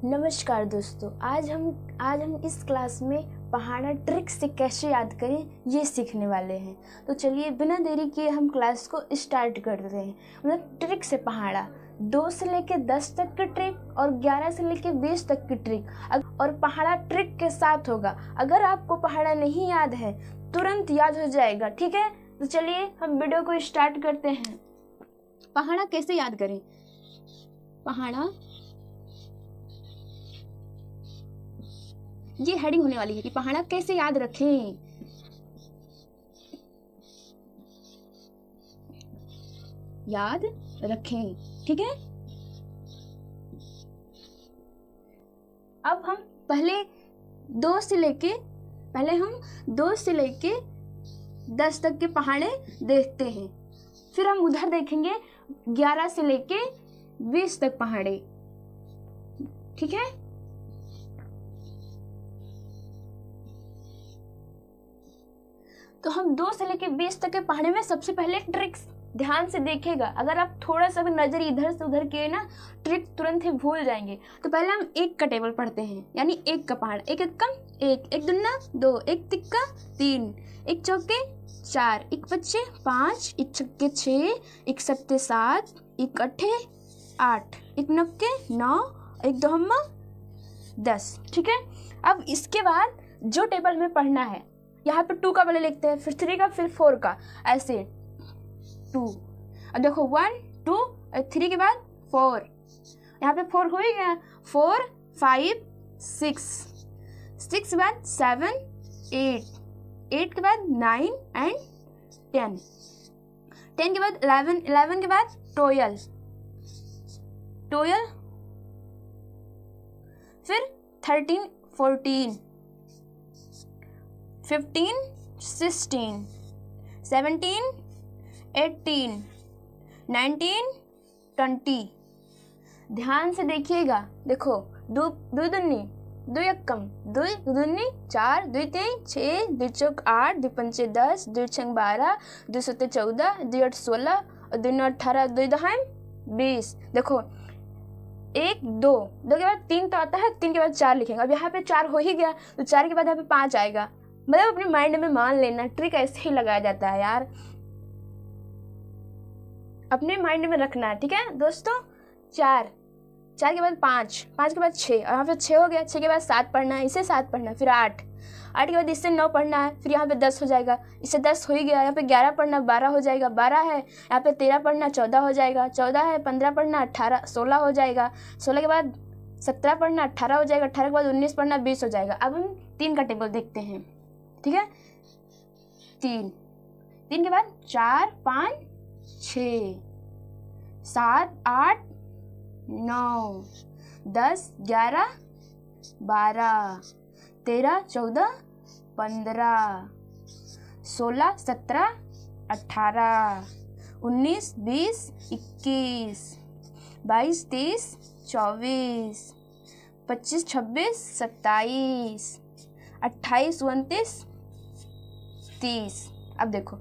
नमस्कार दोस्तों, आज हम इस क्लास में पहाड़ा ट्रिक से कैसे याद करें ये सीखने वाले हैं। तो चलिए बिना देरी किए हम क्लास को स्टार्ट कर रहे हैं। मतलब ट्रिक से पहाड़ा 2 से लेके 10 तक की ट्रिक और 11 से लेके 20 तक की ट्रिक, और पहाड़ा ट्रिक के साथ होगा। अगर आपको पहाड़ा नहीं याद है तुरंत याद हो जाएगा, ठीक है। तो चलिए हम वीडियो को स्टार्ट करते हैं। पहाड़ा कैसे याद करें। पहाड़ा ये हेडिंग होने वाली है कि पहाड़ा कैसे याद रखें। याद रखें, ठीक है। अब हम पहले 2 से लेके 10 तक के पहाड़े देखते हैं। फिर हम उधर देखेंगे 11 से लेके 20 तक पहाड़े, ठीक है। तो हम 2 से लेके 20 तक के पहाड़े में सबसे पहले ट्रिक्स ध्यान से देखिएगा। अगर आप थोड़ा सा भी नजर इधर से उधर किए ना, ट्रिक तुरंत ही भूल जाएंगे। तो पहले हम 1 का टेबल पढ़ते हैं, यानी 1 का पहाड़। 1 एकम 1, 1 दुन्ना 2, 1 तिक्का 3, 1 चौके 4, 1 पच्चे 5, 1 छक्के 6, 1 सत्ते 7, 1 अट्ठे 8, 1 नक्के 9, 1 दोहम्मा 10, ठीक है। अब इसके बाद जो टेबल हमें पढ़ना है, यहाँ पे 2 का पहले लिखते हैं, फिर 3 का, फिर 4 का, ऐसे 2। अब देखो 1 2 3 के बाद 4, यहाँ पे 4 हो ही गया। 4 5 6, 6 के बाद 7 8, 8 के बाद 9 एंड 10, 10 के बाद 11, 11 के बाद 12, 12, फिर 13 14, 15 16, 17 18, 19 20। ध्यान से देखिएगा। देखो 2 दुन्नी 2 यक्कम 2 दुन्नी 4, 2 3 6, 2 चौक 8, 2 पंचे 10, 2 छंग 12, 2 सत्ते 14, 2 8 16 और 2 9 18, 2 दहाम 20। देखो 1 2 2 के बाद 3 तो आता है, 3 के बाद 4 लिखेंगे। अब यहाँ पे 4 हो ही गया, तो 4 के बाद यहाँ पे 5 आएगा। मतलब अपने माइंड में मान लेना, ट्रिक ऐसे ही लगाया जाता है यार, अपने माइंड में रखना है, ठीक है दोस्तों। 4 के बाद 5, 5 के बाद 6, और यहाँ पे 6 हो गया। 6 के बाद 7 पढ़ना है, इसे 7 पढ़ना है, फिर 8, 8 के बाद इससे 9 पढ़ना है, फिर यहाँ पे 10 हो जाएगा, इससे 10 हो ही गया। यहाँ पे 11 पढ़ना, 12 हो जाएगा, 12 है। यहाँ पे 13 पढ़ना, 14 हो जाएगा, 14 है। 15 पढ़ना, 18 16 हो जाएगा। 16 के बाद 17 पढ़ना, 18 हो जाएगा। 18 के बाद 19 पढ़ना, 20 हो जाएगा। अब हम 3 का टेबल देखते हैं, ठीक है। 3 के बाद 4 5 6 7 8 9 10 11 12 13 14 15 16 17 18 19 20 21 22 23 24 25 26 27 28 29 30। अब देखो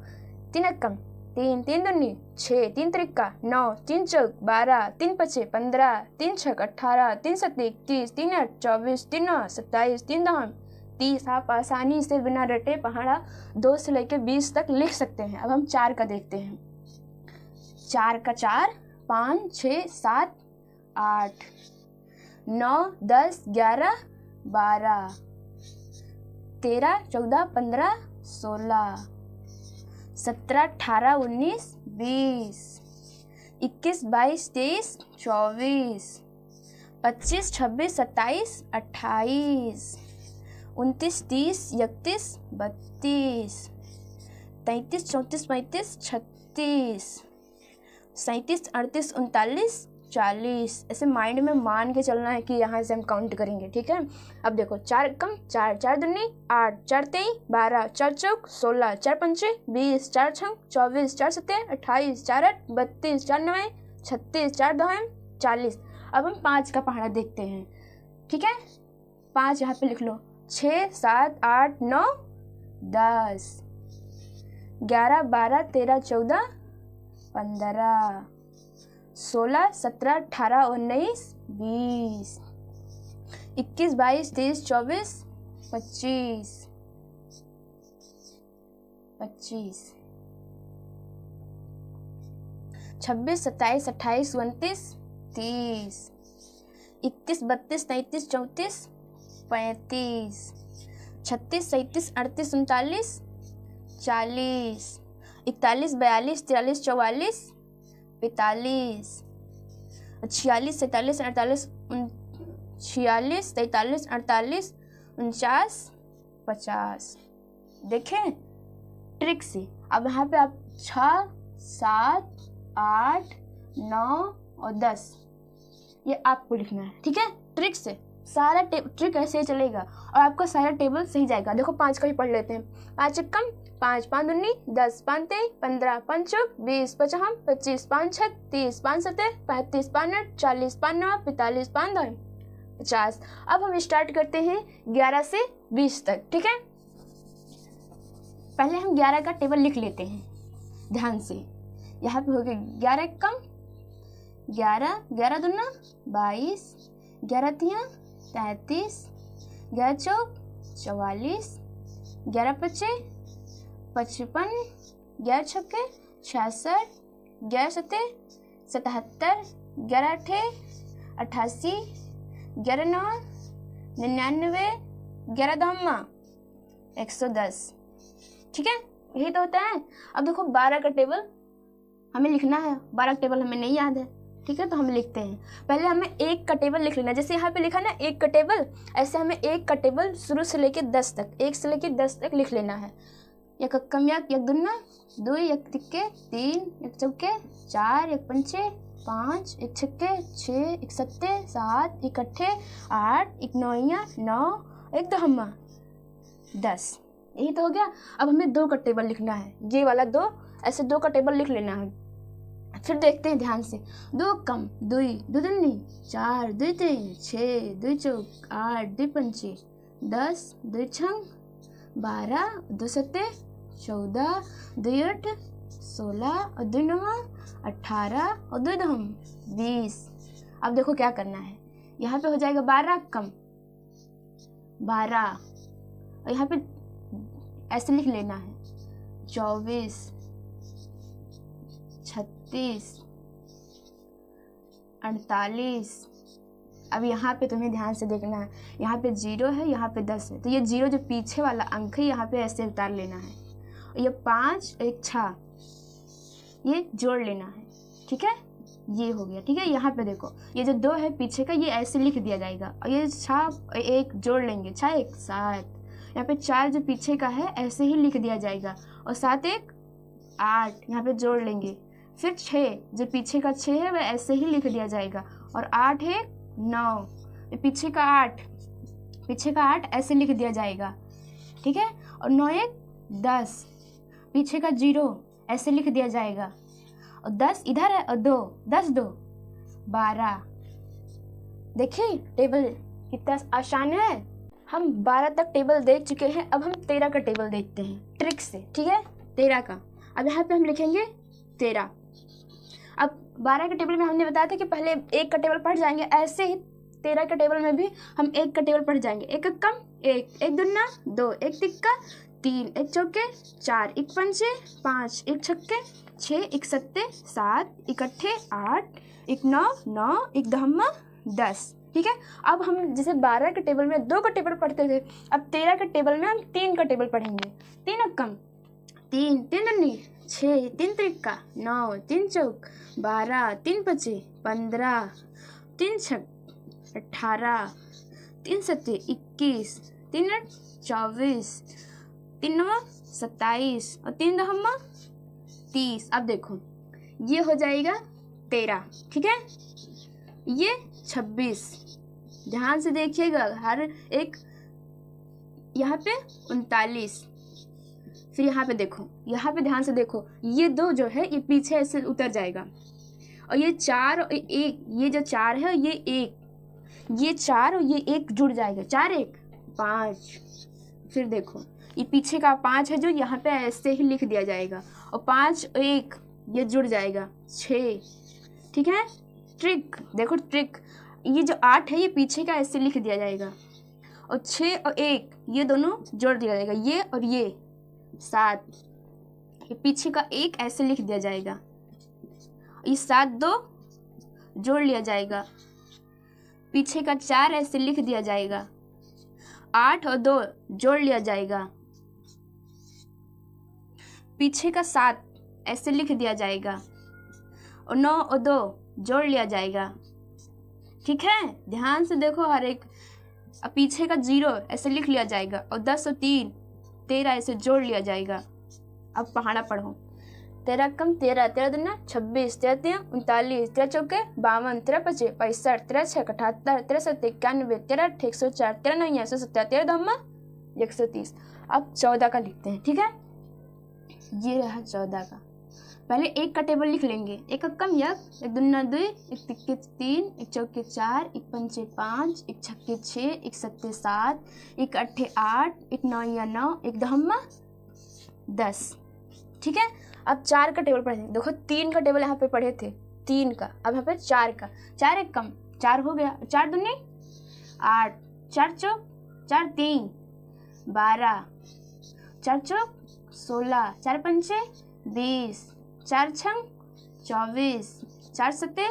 3 एकम 3, 3 दुन्नी 6, 3 त्रिक्का 9, 3 चौक 12, 3 पचे 15, 3 छक 18, 3 सत्ते 21, 3 8 24, 3 9 27, 3 दहम 30। आप आसानी से बिना रटे पहाड़ा 2 से लेकर 20 तक लिख सकते हैं। अब हम 4 का देखते हैं। 4 का 4 5 6 7 8 9 10 11 12 13 14 15 16 17 18 19 20 21 22 23 24 25 26 27 28 29 30 31 32 33 34 35 36 37 38 39 40। ऐसे माइंड में मान के चलना है कि यहाँ से हम काउंट करेंगे, ठीक है। अब देखो 4 कम 4, 4 दुन्नी 8, 4 तेई 12, 4 चौक 16, 4 पंचे 20, 4 छंग 24, 4 सत्ते 28, 4 8 32, 4 9 36, 4 दहम 40। अब हम 5 का पहाड़ा देखते हैं, ठीक है। 5 यहाँ पे लिख लो। 6 7 8 9 10 11 12 13 14 15 16 17 18 19 20 21, 22, 23, 24, 25, 26, 27, 28, 29, 30, 21, 32, 33, 34, 35, 36, 37, 38, 39, 40, 41, 42, 43, 44, 45, 46, 47, 48, 46, 43, 48, 49, 50। देखें ट्रिक से। अब यहाँ पे आप 6, 7, 8, 9 और 10 ये आपको लिखना है, ठीक है। ट्रिक से सारा ट्रिक ऐसे ही चलेगा और आपका सारा टेबल सही जाएगा। देखो 5 का ही पढ़ लेते हैं। 5 कम 5, 5 दूनी 10, 5 23, 15, 5 चौक 20, 55, 25, 5 6, 30, 5 7, 35, 5 8, 40, 5 9, 45, 5 2, 50। अब हम स्टार्ट करते हैं 11 से 20 तक, ठीक है। पहले हम 11 का टेबल लिख लेते हैं ध्यान से। यहाँ पे हो गया 11 कम 11, 11 दूना 22, 11 तिया 33, 11 चौक 44, 11 पचे 55, 11 छक्के 66, 11 सत्ते 77, 11 अठे 88, 11 9 99, 11 दम्मा 110, ठीक है। यही तो होता है। अब देखो 12 का टेबल हमें लिखना है। 12 का टेबल हमें नहीं याद है, ठीक है, तो हम लिखते हैं। पहले हमें 1 का टेबल लिख लेना। जैसे यहाँ पे लिखा ना 1 का टेबल, ऐसे हमें 1 का टेबल शुरू से लेके 10 तक, 1 से लेके 10 तक लिख लेना है। एक कम एक दुना 2, एक तिक्के 3, एक चौके 4, एक पंचे 5, एक छक्के 6, एक सत्ते 7, एक अट्ठे 8, एक नौइया 9, एक दहम्मा 10। यही तो हो गया। अब हमें 2 का टेबल लिखना है। ये वाला 2, ऐसे 2 का टेबल लिख लेना है। फिर देखते हैं ध्यान से। 2 कम 2, 2 दूनी 4, 2 3, 6, 2 चौक 8, 2 पंचे 10, 2 छंग 12, 2 सत्ते 14, 2 8 16 और 2 9 18 और 2 दहम 20। अब देखो क्या करना है। यहाँ पे हो जाएगा 12 कम 12 और यहाँ पे ऐसे लिख लेना है 24, 36, 48। अब यहाँ पे तुम्हें ध्यान से देखना है। यहाँ पे 0 है, यहाँ पे 10 है, तो ये 0 जो पीछे वाला अंक है यहाँ पे ऐसे उतार लेना है। और ये 5 एक 6 ये जोड़ लेना है, ठीक है। ये हो गया, ठीक है। यहाँ पे देखो ये जो 2 है पीछे का ये ऐसे लिख दिया जाएगा और ये 6 एक जोड़ लेंगे 6 1 7। यहाँ पे 4 जो पीछे का है ऐसे ही लिख दिया जाएगा और 7 1 8 यहाँ पे जोड़ लेंगे। फिर 6 जो पीछे का 6 है वह ऐसे ही लिख दिया जाएगा और 8 1 9 पीछे का 8 ऐसे लिख दिया जाएगा, ठीक है। और 9 1 10 पीछे का 0 ऐसे लिख दिया जाएगा और 10 इधर है और 2 10 2 12। देखिए टेबल कितना आसान है। हम 12 तक टेबल देख चुके हैं। अब हम 13 का टेबल देखते हैं ट्रिक से, ठीक है। 13 का अब यहाँ पे हम लिखेंगे 13। अब 12 के टेबल में हमने बताया था कि पहले 1 का टेबल पढ़ जाएंगे, ऐसे ही 13 के टेबल में भी हम 1 का टेबल पढ़ जाएंगे। 1 कम 1, 1 दूना 2, 1 तिक्का 3, 1 चौके 4, 1 पंचे 5, 1 छक्के 6, 1 सत्ते 7, 1 अट्ठे 8, 1 9 9, 1 दहम्मा 10, ठीक है। अब हम जैसे 12 के टेबल में 2 का टेबल पढ़ते थे, अब 13 के टेबल में हम 3 का टेबल पढ़ेंगे। 3 कम 3, 3 दूनी 6, 3 तिक्का 9, 3 चौक 12, 3 पचे 15, 3 छक 18, 3 सत्ते 21, 3 8 24, 3 9 27 और 3 दहम्मा 30। अब देखो ये हो जाएगा 13, ठीक है। ये 26, ध्यान से देखिएगा हर एक। यहाँ पे 39, फिर यहाँ पे देखो, यहाँ पे ध्यान से देखो, ये 2 जो है ये पीछे ऐसे उतर जाएगा और ये 4 और 1, ये जो 4 है ये 1, ये 4 और ये 1 जुड़ जाएगा 4 1 5। फिर देखो ये पीछे का 5 है जो यहाँ पे ऐसे ही लिख दिया जाएगा और 5 1 ये जुड़ जाएगा 6, ठीक है। ट्रिक देखो ट्रिक। ये जो 8 है ये पीछे का ऐसे लिख दिया जाएगा, और 6 और 1 ये दोनों जोड़ दिया जाएगा, ये और ये 7, ये पीछे का 1 ऐसे लिख दिया जाएगा, ये 7 2 जोड़ लिया जाएगा, पीछे का 4 ऐसे लिख दिया जाएगा, 8 और 2 जोड़ लिया जाएगा, पीछे का 7 ऐसे लिख दिया जाएगा, और 9 और 2 जोड़ लिया जाएगा। ठीक है, ध्यान से देखो हर एक। अब पीछे का 0 ऐसे लिख लिया जाएगा, और 10 और 3 13 ऐसे जोड़ लिया जाएगा। अब पहाड़ा पढ़ो। 13 कम 13, 13 दूना 26, 13 3 39, 13 चौके 52, 13 5 65, 13 6 78, 13 7 91, 13 8 104, 13 9 170, 13 धम्मा 130। अब 14 का लिखते हैं। ठीक है, ये रहा 14 का। पहले 1 का टेबल लिख लेंगे। 1 कम 1, 1 दूना 2, 1 तिक्के 3, 1 चौके 4, 1 पंचे 5, 1 छक्के 6, 1 सत्ते 7, 1 अट्ठे 8, 1 9 9, 1 धम्मा 10। ठीक है, अब 4 का टेबल पढ़ेंगे। देखो 3 का टेबल यहाँ पे पढ़े थे, 3 का, अब यहाँ पे 4 का। 4 1 कम 4 हो गया, 4 दूनी 8, 4 चौक 4 3 12, 4 चौक 16, 4 पंचे 20, 4 छंग 24, 4 सत्ते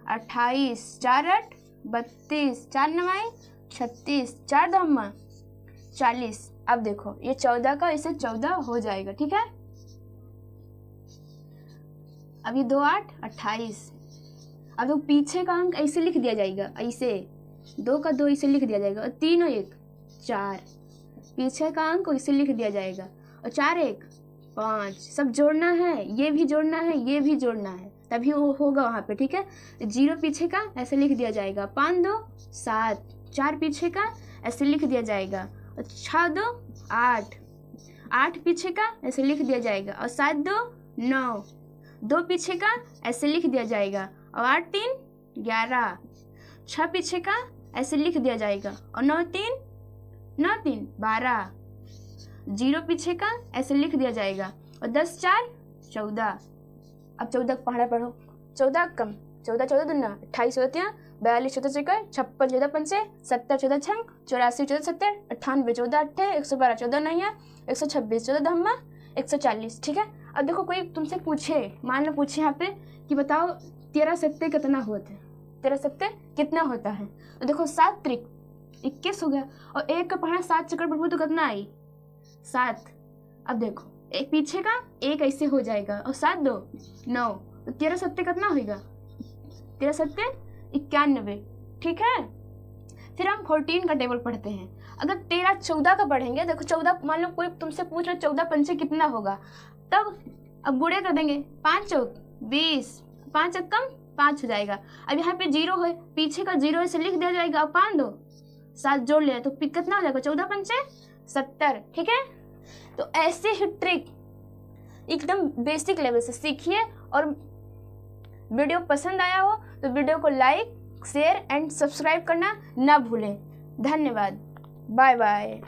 28, 4 8 32, 4 नवाई 36, 4 धम्मा 40। अब देखो ये 14 का इसे 14 हो जाएगा। ठीक है, अब ये 2 8 28। अब तो पीछे का अंक ऐसे लिख दिया जाएगा, ऐसे 2 का 2 इसे लिख दिया जाएगा, और 3 और 1 4, पीछे का अंक इसे लिख दिया जाएगा, और 4 1 5। सब जोड़ना है, ये भी जोड़ना है, ये भी जोड़ना है, तभी वो होगा वहाँ पे। ठीक है, 0 पीछे का ऐसे लिख दिया जाएगा, 5 2 7, 4 पीछे का ऐसे लिख दिया जाएगा, और 6 2 8, 8 पीछे का ऐसे लिख दिया जाएगा, और 7 2 9, 2 पीछे का ऐसे लिख दिया जाएगा, और 8 3 11, 6 पीछे का ऐसे लिख दिया जाएगा, और 9 3 12, 0 पीछे का ऐसे लिख दिया जाएगा, और 10 4 14। अब 14 पहाड़ा पढ़ो। 14 कम 14 14 दूना 28 14 42 14 चौके 56 14 पंचे 70 14 छंग 84 14 70 98 14 अट्ठे 112 14 नैया 126 14 धम्मा 140। ठीक है, अब देखो कोई तुमसे पूछे, मान लो पूछे यहाँ पे कि बताओ 13 सत्ते कितना होते हैं, 13 सत्ते कितना होता है, तो देखो 7 त्रिक 21 हो गया, और 1 का पहाड़ा 7 चक्कर बढ़ू तो कितना आई 7। अब देखो एक पीछे का 1 ऐसे हो जाएगा, और 7 2 9, तो 13 सत्ते कितना होगा, 13 सत्ते 91। ठीक है, फिर हम 14 का टेबल पढ़ते हैं। अगर 13 14 का पढ़ेंगे, देखो 14 मान लो कोई तुमसे पूछ रहा 14 पंचे कितना होगा, तब अब गुड़े कर देंगे, 5 चौक 20, 5 कम 5 हो जाएगा। अब यहाँ पे 0 है, पीछे का 0 ऐसे लिख दिया जाएगा, और 5 2 7 जोड़ लिया तो कितना हो जाएगा 14 पंचे 70। ठीक है, तो ऐसे ही ट्रिक एकदम बेसिक लेवल से सीखिए, और वीडियो पसंद आया हो तो वीडियो को लाइक शेयर एंड सब्सक्राइब करना ना भूलें। धन्यवाद, बाय बाय।